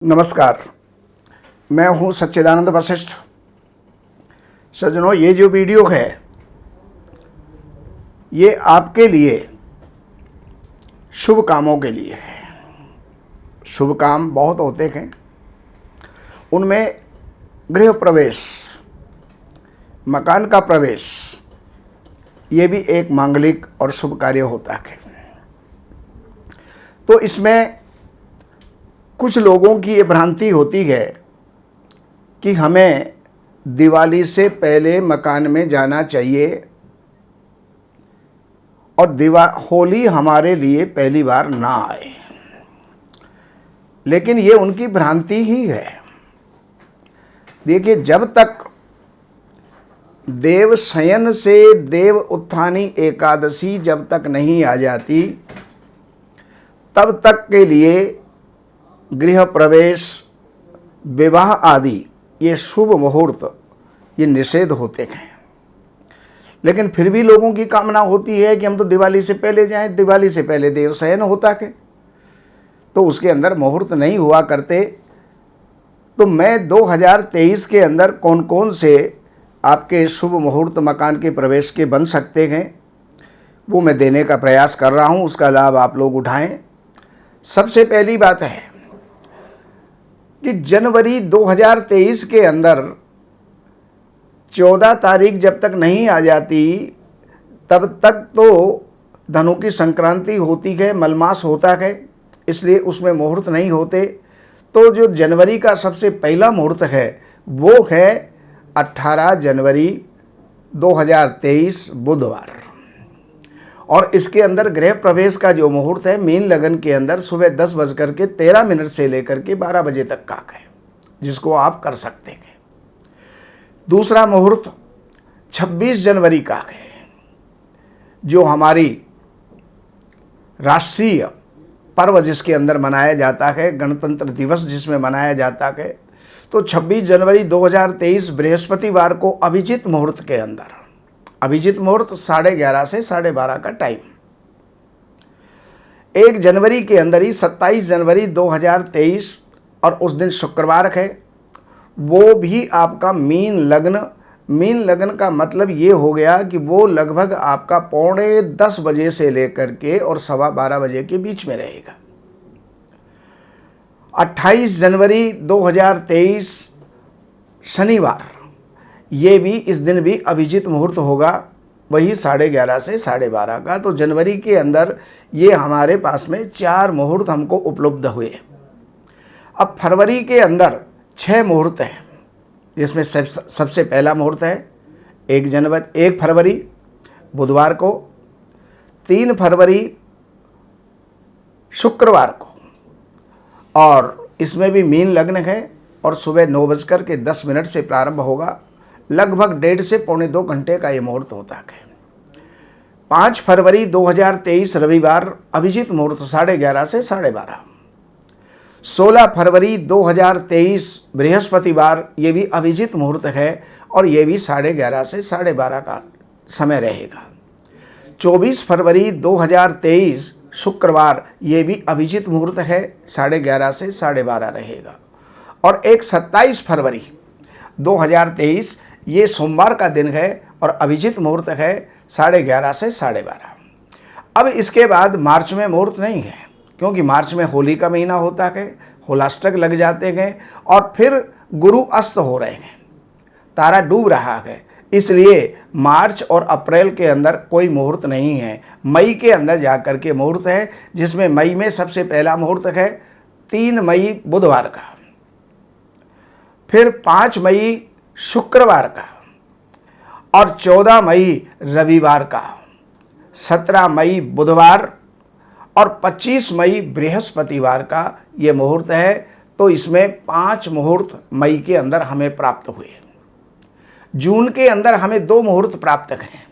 नमस्कार, मैं हूं सच्चिदानंद वशिष्ठ। सज्जनों, ये जो वीडियो है ये आपके लिए शुभ कामों के लिए है। शुभ काम बहुत होते हैं, उनमें गृह प्रवेश, मकान का प्रवेश, ये भी एक मांगलिक और शुभ कार्य होता है। तो इसमें कुछ लोगों की ये भ्रांति होती है कि हमें दिवाली से पहले मकान में जाना चाहिए और होली हमारे लिए पहली बार ना आए, लेकिन ये उनकी भ्रांति ही है। देखिए, जब तक देव शयन से देव उत्थानी एकादशी जब तक नहीं आ जाती, तब तक के लिए गृह प्रवेश, विवाह आदि ये शुभ मुहूर्त ये निषेध होते हैं। लेकिन फिर भी लोगों की कामना होती है कि हम तो दिवाली से पहले जाएं। दिवाली से पहले देव शयन होता है, तो उसके अंदर मुहूर्त नहीं हुआ करते। तो मैं 2023 के अंदर कौन कौन से आपके शुभ मुहूर्त मकान के प्रवेश के बन सकते हैं, वो मैं देने का प्रयास कर रहा हूँ। उसका लाभ आप लोग उठाएं। सबसे पहली बात है कि जनवरी 2023 के अंदर 14 तारीख जब तक नहीं आ जाती, तब तक तो धनु की संक्रांति होती है, मलमास होता है, इसलिए उसमें मुहूर्त नहीं होते। तो जो जनवरी का सबसे पहला मुहूर्त है वो है 18 जनवरी 2023 बुधवार। और इसके अंदर गृह प्रवेश का जो मुहूर्त है मीन लगन के अंदर सुबह 10:13 से लेकर के 12 बजे तक का है, जिसको आप कर सकते हैं। दूसरा मुहूर्त 26 जनवरी का है, जो हमारी राष्ट्रीय पर्व जिसके अंदर मनाया जाता है, गणतंत्र दिवस जिसमें मनाया जाता है। तो 26 जनवरी 2023 बृहस्पतिवार को अभिजीत मुहूर्त के अंदर, अभिजीत मुहूर्त 11:30 से 12:30 का टाइम। 1 जनवरी के अंदर ही 27 जनवरी 2023 और उस दिन शुक्रवार है, वो भी आपका मीन लग्न। मीन लग्न का मतलब ये हो गया कि वो लगभग आपका 9:45 बजे से लेकर के और 12:15 बजे के बीच में रहेगा। 28 जनवरी 2023 शनिवार, ये भी इस दिन भी अभिजीत मुहूर्त होगा, वही 11:30 से 12:30 का। तो जनवरी के अंदर ये हमारे पास में 4 मुहूर्त हमको उपलब्ध हुए। अब फरवरी के अंदर 6 मुहूर्त हैं, जिसमें सबसे पहला मुहूर्त है 1 फरवरी बुधवार को, 3 फरवरी शुक्रवार को, और इसमें भी मीन लग्न है और सुबह 9:10 से प्रारंभ होगा। लगभग 1.5 से 2.25 घंटे का ये मुहूर्त होता है। 5 फरवरी 2023 रविवार अभिजीत मुहूर्त 11:30 से 12:30। 16 फरवरी 2023 बृहस्पतिवार, ये भी अभिजीत मुहूर्त है और ये भी 11:30 से 12:30 का समय रहेगा। 24 फरवरी 2023 शुक्रवार, ये भी अभिजीत मुहूर्त है, 11:30 से 12:30 रहेगा। और एक 27 फरवरी 2023 ये सोमवार का दिन है और अभिजीत मुहूर्त है 11:30 से 12:30। अब इसके बाद मार्च में मुहूर्त नहीं है, क्योंकि मार्च में होली का महीना होता है, होलाष्टक लग जाते हैं और फिर गुरु अस्त हो रहे हैं, तारा डूब रहा है, इसलिए मार्च और अप्रैल के अंदर कोई मुहूर्त नहीं है। मई के अंदर जाकर के मुहूर्त है, जिसमें मई में सबसे पहला मुहूर्त है 3 मई बुधवार का, फिर 5 मई शुक्रवार का, और 14 मई रविवार का, 17 मई बुधवार और 25 मई बृहस्पतिवार का ये मुहूर्त है। तो इसमें 5 मुहूर्त मई के अंदर हमें प्राप्त हुए। जून के अंदर हमें 2 मुहूर्त प्राप्त हैं,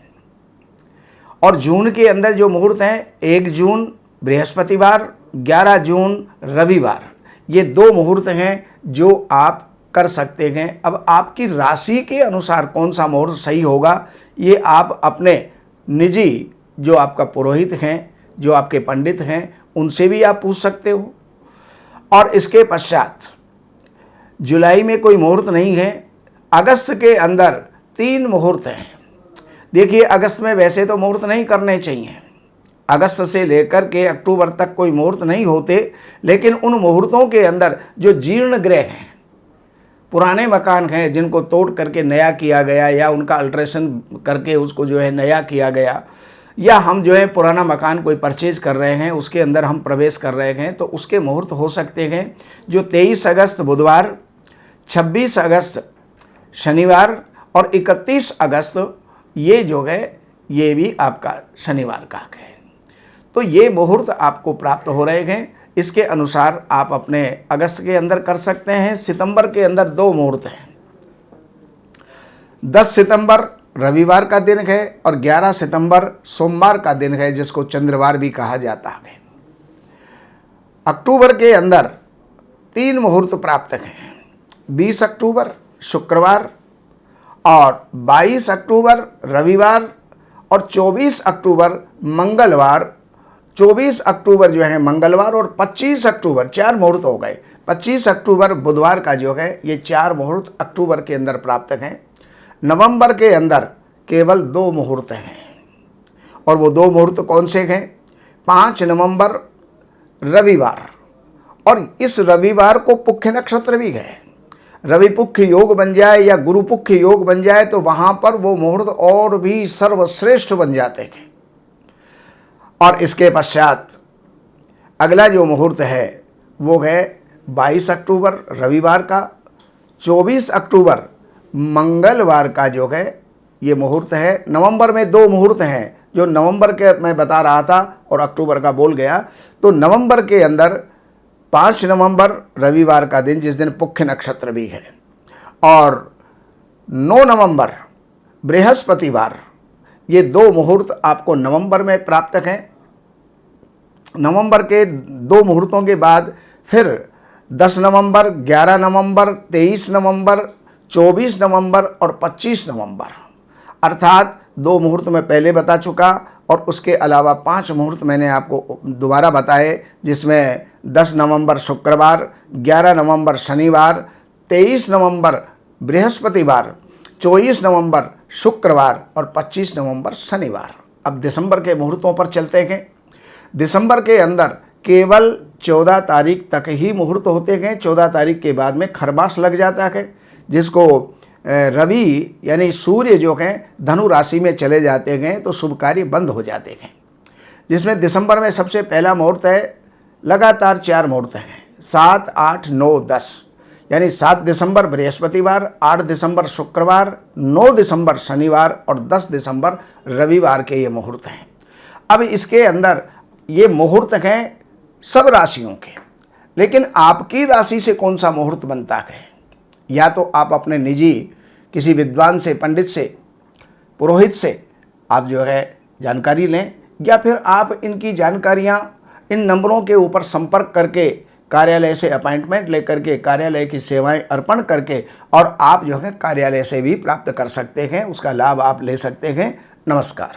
और जून के अंदर जो मुहूर्त हैं 1 जून बृहस्पतिवार, 11 जून रविवार, ये 2 मुहूर्त हैं जो आप कर सकते हैं। अब आपकी राशि के अनुसार कौन सा मुहूर्त सही होगा, ये आप अपने निजी जो आपका पुरोहित हैं, जो आपके पंडित हैं, उनसे भी आप पूछ सकते हो। और इसके पश्चात जुलाई में कोई मुहूर्त नहीं है। अगस्त के अंदर 3 मुहूर्त हैं। देखिए, अगस्त में वैसे तो मुहूर्त नहीं करने चाहिए, अगस्त से लेकर के अक्टूबर तक कोई मुहूर्त नहीं होते, लेकिन उन मुहूर्तों के अंदर जो जीर्ण गृह हैं, पुराने मकान हैं जिनको तोड़ करके नया किया गया, या उनका अल्ट्रेशन करके उसको जो है नया किया गया, या हम जो है पुराना मकान कोई परचेज कर रहे हैं, उसके अंदर हम प्रवेश कर रहे हैं, तो उसके मुहूर्त हो सकते हैं जो 23 अगस्त बुधवार, 26 अगस्त शनिवार और 31 अगस्त ये जो है ये भी आपका शनिवार का है। तो ये मुहूर्त आपको प्राप्त हो रहे हैं। इसके अनुसार आप अपने अगस्त के अंदर कर सकते हैं। सितंबर के अंदर 2 मुहूर्त हैं। 10 सितंबर रविवार का दिन है और 11 सितंबर सोमवार का दिन है, जिसको चंद्रवार भी कहा जाता है। अक्टूबर के अंदर 3 मुहूर्त प्राप्त हैं। 20 अक्टूबर शुक्रवार और 22 अक्टूबर रविवार और 24 अक्टूबर मंगलवार। 24 अक्टूबर जो है मंगलवार और 25 अक्टूबर, 4 मुहूर्त हो गए। 25 अक्टूबर बुधवार का जो है ये 4 मुहूर्त अक्टूबर के अंदर प्राप्त हैं। नवंबर के अंदर केवल 2 मुहूर्त हैं, और वो 2 मुहूर्त कौन से हैं? 5 नवंबर रविवार, और इस रविवार को पुख्य नक्षत्र भी है। रवि पुख्य योग बन जाए या गुरु पुख्य योग बन जाए तो वहाँ पर वो मुहूर्त और भी सर्वश्रेष्ठ बन जाते हैं। और इसके पश्चात अगला जो मुहूर्त है वो है 22 अक्टूबर रविवार का, 24 अक्टूबर मंगलवार का जो है ये मुहूर्त है। नवंबर में 2 मुहूर्त हैं, जो नवंबर के मैं बता रहा था और अक्टूबर का बोल गया। तो नवंबर के अंदर 5 नवंबर रविवार का दिन, जिस दिन पुख्य नक्षत्र भी है, और 9 नवंबर बृहस्पतिवार, ये 2 मुहूर्त आपको नवंबर में प्राप्त हैं। नवंबर के 2 मुहूर्तों के बाद फिर 10 नवंबर, 11 नवंबर, 23 नवंबर, 24 नवंबर और 25 नवंबर, अर्थात 2 मुहूर्त मैं पहले बता चुका, और उसके अलावा 5 मुहूर्त मैंने आपको दोबारा बताए, जिसमें 10 नवंबर शुक्रवार, 11 नवंबर शनिवार, 23 नवंबर बृहस्पतिवार, 24 नवंबर शुक्रवार और 25 नवंबर शनिवार। अब दिसंबर के मुहूर्तों पर चलते हैं। दिसंबर के अंदर केवल 14 तारीख तक ही मुहूर्त होते हैं। 14 तारीख के बाद में खरमास लग जाता है, जिसको रवि यानी सूर्य जो हैं धनु राशि में चले जाते हैं, तो शुभ कार्य बंद हो जाते हैं। जिसमें दिसंबर में सबसे पहला मुहूर्त है, लगातार 4 मुहूर्त हैं, 7, 8, 9, 10, यानी 7 दिसंबर बृहस्पतिवार, 8 दिसंबर शुक्रवार, 9 दिसंबर शनिवार और 10 दिसंबर रविवार के ये मुहूर्त हैं। अब इसके अंदर ये मुहूर्त हैं सब राशियों के, लेकिन आपकी राशि से कौन सा मुहूर्त बनता है, या तो आप अपने निजी किसी विद्वान से, पंडित से, पुरोहित से आप जो है जानकारी लें, या फिर आप इनकी जानकारियां इन नंबरों के ऊपर संपर्क करके कार्यालय से अपॉइंटमेंट लेकर के कार्यालय की सेवाएं अर्पण करके और आप जो है कार्यालय से भी प्राप्त कर सकते हैं। उसका लाभ आप ले सकते हैं। नमस्कार।